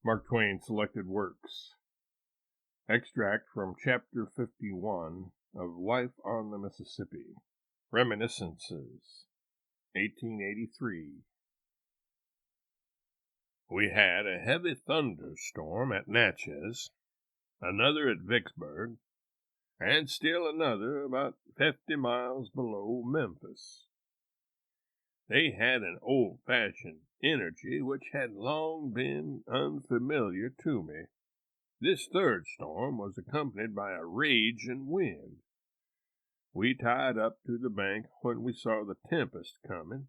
Mark Twain Selected Works. Extract from Chapter 51 of Life on the Mississippi. Reminiscences, 1883. We had a heavy thunderstorm at Natchez, another at Vicksburg, and still another about 50 miles below Memphis. They had an old-fashioned energy which had long been unfamiliar to me. This third storm was accompanied by a raging wind. We tied up to the bank when we saw the tempest coming,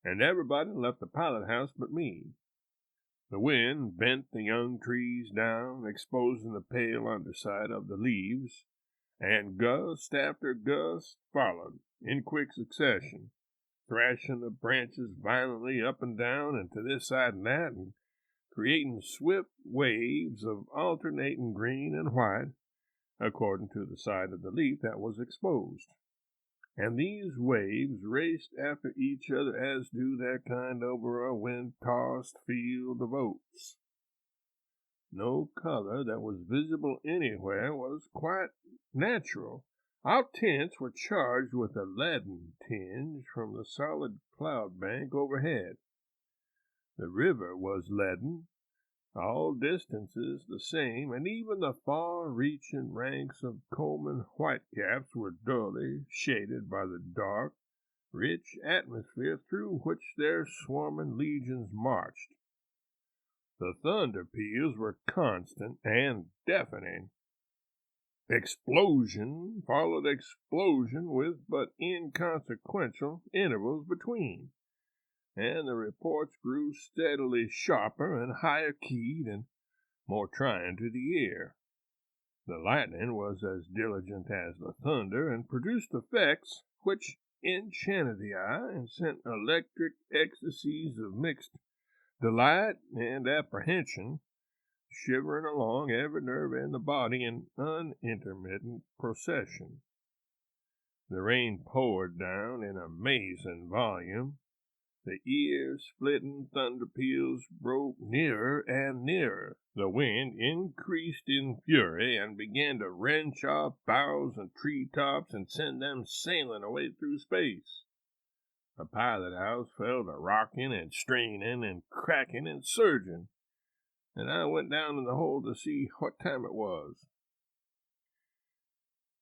and everybody left the pilot house but me. The wind bent the young trees down, exposing the pale underside of the leaves, and gust after gust followed in quick succession, thrashing the branches violently up and down and to this side and that, and creating swift waves of alternating green and white, according to the side of the leaf that was exposed. And these waves raced after each other as do their kind over a wind-tossed field of oats. No color that was visible anywhere was quite natural. Our tints were charged with a leaden tinge from the solid cloud bank overhead. The river was leaden, all distances the same, and even the far-reaching ranks of Coleman whitecaps were dully shaded by the dark, rich atmosphere through which their swarming legions marched. The thunder peals were constant and deafening. Explosion followed explosion with but inconsequential intervals between, and the reports grew steadily sharper and higher keyed and more trying to the ear. The lightning was as diligent as the thunder, and produced effects which enchanted the eye and sent electric ecstasies of mixed delight and apprehension shivering along every nerve in the body in unintermittent procession. The rain poured down in amazing volume. The ear-splitting thunder peals broke nearer and nearer. The wind increased in fury and began to wrench off boughs and tree-tops and send them sailing away through space. The pilot house fell to rocking and straining and cracking and surging, and I went down in the hold to see what time it was.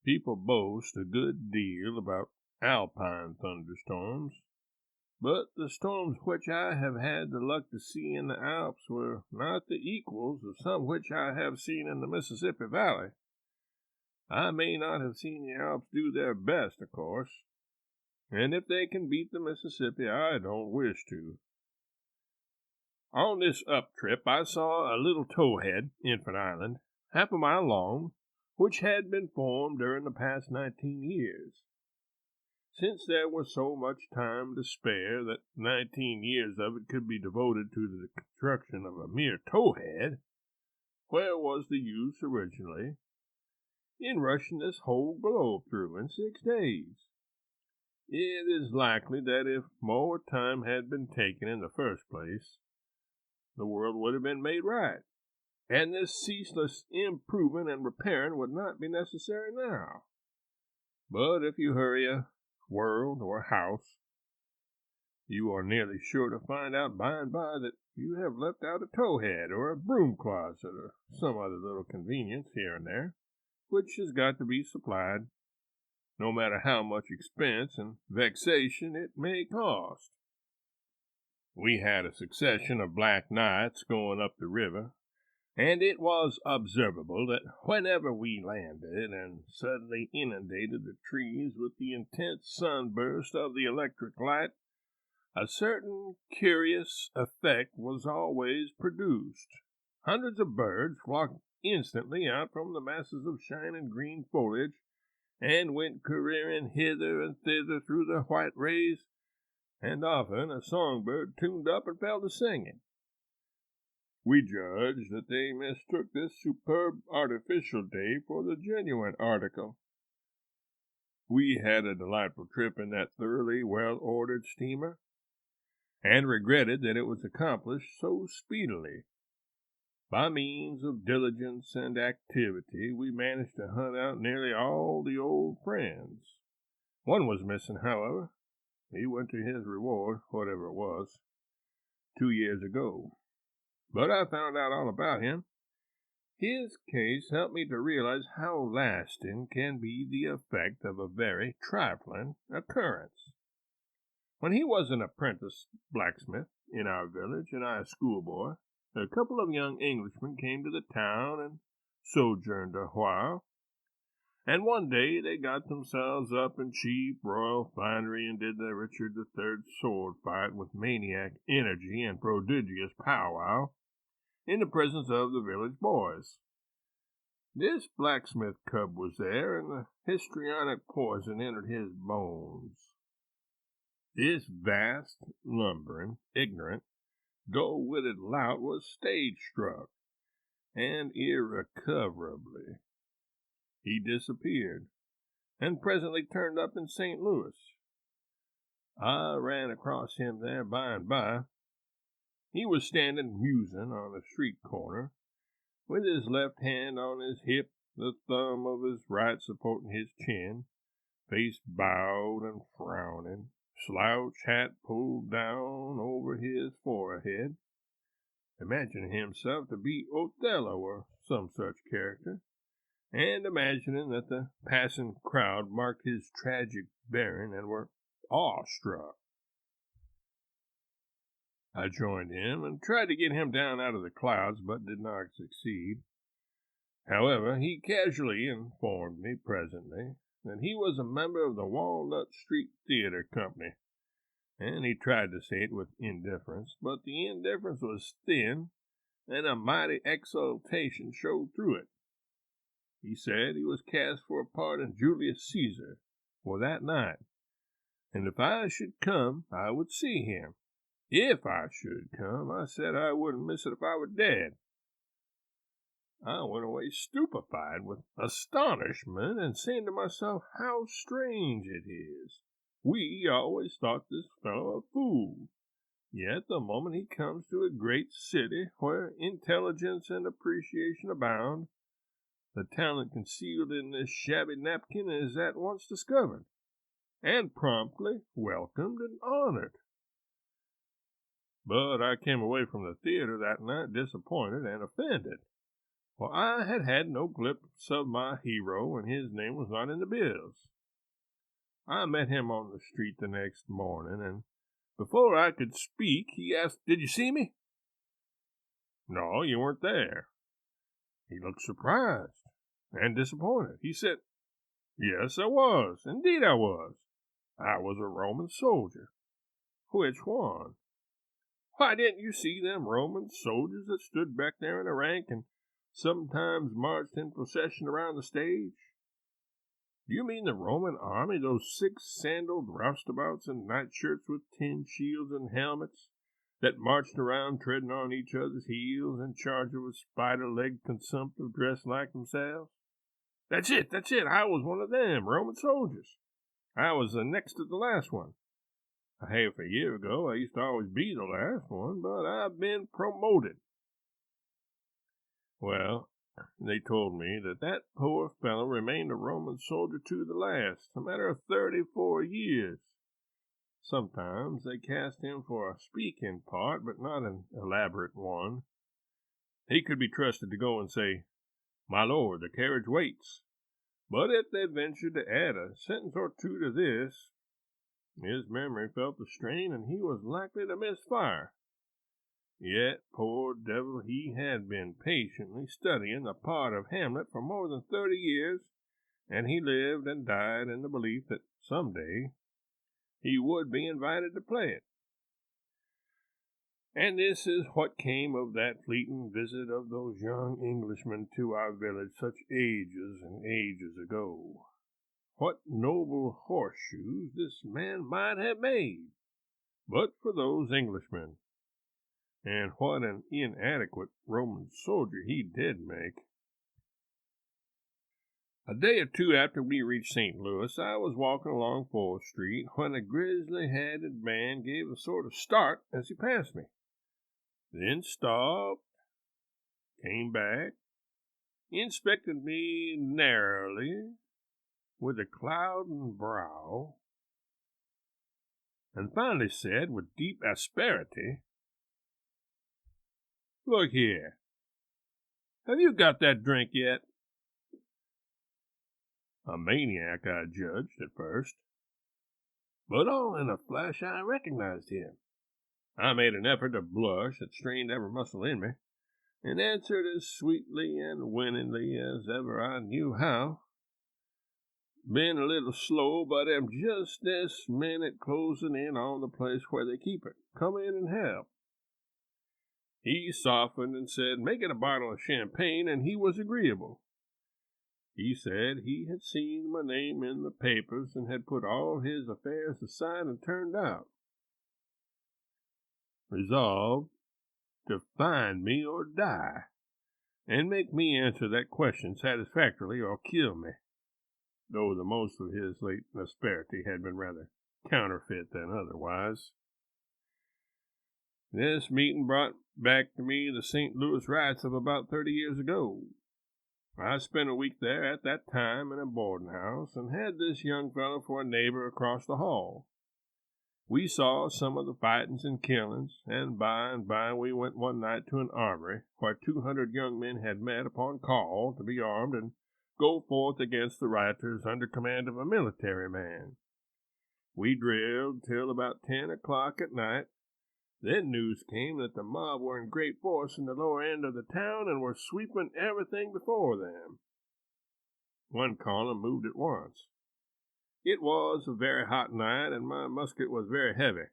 People boast a good deal about alpine thunderstorms, but the storms which I have had the luck to see in the Alps were not the equals of some which I have seen in the Mississippi Valley. I may not have seen the Alps do their best, of course, and if they can beat the Mississippi, I don't wish to. On this up trip, I saw a little towhead, Infant Island, half a mile long, which had been formed during the past 19 years. Since there was so much time to spare that 19 years of it could be devoted to the construction of a mere towhead, where was the use originally in rushing this whole globe through in 6 days? It is likely that if more time had been taken in the first place, the world would have been made right, and this ceaseless improving and repairing would not be necessary now. But if you hurry a world or house, you are nearly sure to find out by and by that you have left out a towhead or a broom closet or some other little convenience here and there, which has got to be supplied, no matter how much expense and vexation it may cost. We had a succession of black nights going up the river, and it was observable that whenever we landed and suddenly inundated the trees with the intense sunburst of the electric light, a certain curious effect was always produced. Hundreds of birds flocked instantly out from the masses of shining green foliage and went careering hither and thither through the white rays, and often a songbird tuned up and fell to singing. We judged that they mistook this superb artificial day for the genuine article. We had a delightful trip in that thoroughly well-ordered steamer, and regretted that it was accomplished so speedily. By means of diligence and activity, we managed to hunt out nearly all the old friends. One was missing, however. He went to his reward, whatever it was, 2 years ago. But I found out all about him. His case helped me to realize how lasting can be the effect of a very trifling occurrence. When he was an apprentice blacksmith in our village and I a schoolboy, a couple of young Englishmen came to the town and sojourned a while. And one day they got themselves up in cheap royal finery and did the Richard III sword fight with maniac energy and prodigious powwow in the presence of the village boys. This blacksmith cub was there, and the histrionic poison entered his bones. This vast, lumbering, ignorant, dull-witted lout was stage-struck, and irrecoverably. He disappeared, and presently turned up in St. Louis. I ran across him there by and by. He was standing musing on a street corner, with his left hand on his hip, the thumb of his right supporting his chin, face bowed and frowning, slouch hat pulled down over his forehead, imagining himself to be Othello or some such character, and imagining that the passing crowd marked his tragic bearing and were awestruck. I joined him and tried to get him down out of the clouds, but did not succeed. However, he casually informed me presently that he was a member of the Walnut Street Theater Company, and he tried to say it with indifference, but the indifference was thin, and a mighty exultation showed through it. He said he was cast for a part in Julius Caesar for that night, and if I should come, I would see him. If I should come, I said I wouldn't miss it if I were dead. I went away stupefied with astonishment and saying to myself, how strange it is. We always thought this fellow a fool. Yet the moment he comes to a great city where intelligence and appreciation abound, the talent concealed in this shabby napkin is at once discovered, and promptly welcomed and honored. But I came away from the theater that night disappointed and offended, for I had had no glimpse of my hero, and his name was not in the bills. I met him on the street the next morning, and before I could speak, he asked, "Did you see me?" "No, you weren't there." He looked surprised and disappointed. He said, "Yes, I was. Indeed I was. I was a Roman soldier." "Which one?" "Why, didn't you see them Roman soldiers that stood back there in a rank and sometimes marched in procession around the stage?" "Do you mean the Roman army, those six-sandaled roustabouts in nightshirts with tin shields and helmets, that marched around treading on each other's heels and charging with spider-legged consumptive dressed like themselves?" That's it. I was one of them Roman soldiers. I was the next to the last one. A half a year ago, I used to always be the last one, but I've been promoted. Well, they told me that poor fellow remained a Roman soldier to the last, a matter of 34 years. Sometimes they cast him for a speaking part, but not an elaborate one. He could be trusted to go and say, "My lord, the carriage waits." But if they ventured to add a sentence or two to this, his memory felt the strain, and he was likely to miss fire. Yet, poor devil, he had been patiently studying the part of Hamlet for more than 30 years, and he lived and died in the belief that some day he would be invited to play it. And this is what came of that fleeting visit of those young Englishmen to our village such ages and ages ago. What noble horseshoes this man might have made, but for those Englishmen, and what an inadequate Roman soldier he did make. A day or two after we reached St. Louis, I was walking along 4th Street when a grizzly-headed man gave a sort of start as he passed me, then stopped, came back, inspected me narrowly with a clouding brow, and finally said with deep asperity, "Look here, have you got that drink yet?" A maniac, I judged at first, but all in a flash I recognized him. I made an effort to blush that strained every muscle in me, and answered as sweetly and winningly as ever I knew how. "Been a little slow, but am just this minute closing in on the place where they keep it. Come in and help." He softened and said, "Make it a bottle of champagne," and he was agreeable. He said he had seen my name in the papers and had put all his affairs aside and turned out, resolved to find me or die, and make me answer that question satisfactorily or kill me, though the most of his late asperity had been rather counterfeit than otherwise. This meeting brought back to me the St. Louis riots of about 30 years ago. I spent a week there at that time in a boarding house, and had this young fellow for a neighbor across the hall. We saw some of the fightings and killings, and by we went one night to an armory where 200 young men had met upon call to be armed and go forth against the rioters under command of a military man. We drilled till about 10 o'clock at night. Then news came that the mob were in great force in the lower end of the town and were sweeping everything before them. One column moved at once. It was a very hot night, and my musket was very heavy.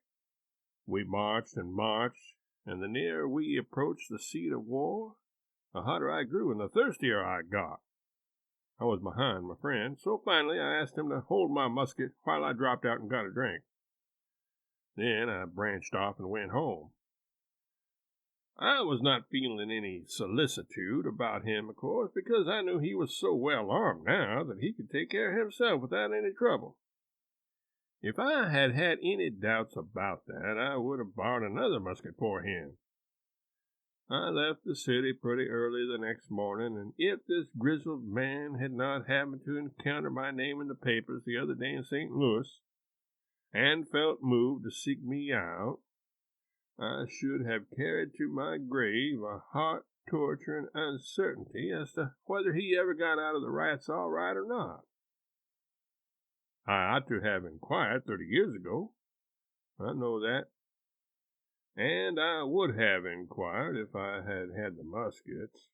We marched and marched, and the nearer we approached the seat of war, the hotter I grew and the thirstier I got. I was behind my friend, so finally I asked him to hold my musket while I dropped out and got a drink. Then I branched off and went home. I was not feeling any solicitude about him, of course, because I knew he was so well armed now that he could take care of himself without any trouble. If I had had any doubts about that, I would have borrowed another musket for him. I left the city pretty early the next morning, and if this grizzled man had not happened to encounter my name in the papers the other day in St. Louis, and felt moved to seek me out, I should have carried to my grave a heart-torturing uncertainty as to whether he ever got out of the riots all right or not. I ought to have inquired 30 years ago. I know that. And I would have inquired if I had had the muskets.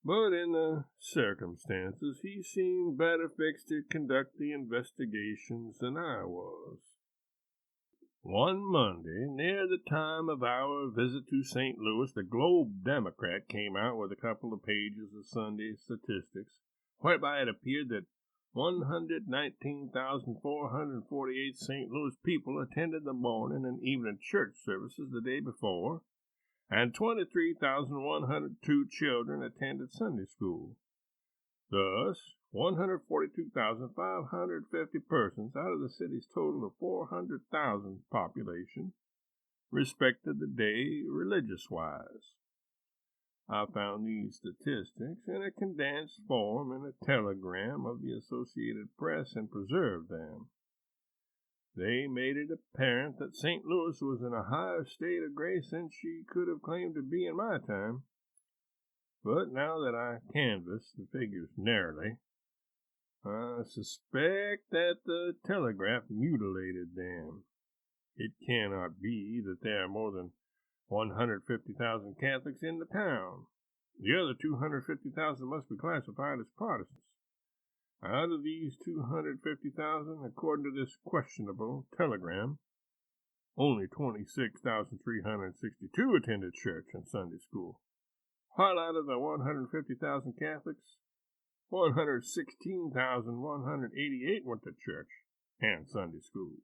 But in the circumstances, he seemed better fixed to conduct the investigations than I was. One Monday, near the time of our visit to St. Louis, the Globe Democrat came out with a couple of pages of Sunday statistics, whereby it appeared that 119,448 St. Louis people attended the morning and evening church services the day before, and 23,102 children attended Sunday school. Thus, 142,550 persons out of the city's total of 400,000 population respected the day religious-wise. I found these statistics in a condensed form in a telegram of the Associated Press and preserved them. They made it apparent that St. Louis was in a higher state of grace than she could have claimed to be in my time. But now that I canvassed the figures narrowly, I suspect that the telegraph mutilated them. It cannot be that there are more than 150,000 Catholics in the town. The other 250,000 must be classified as Protestants. Out of these 250,000, according to this questionable telegram, only 26,362 attended church and Sunday school, while out of the 150,000 Catholics, 116,188 went to church and Sunday school.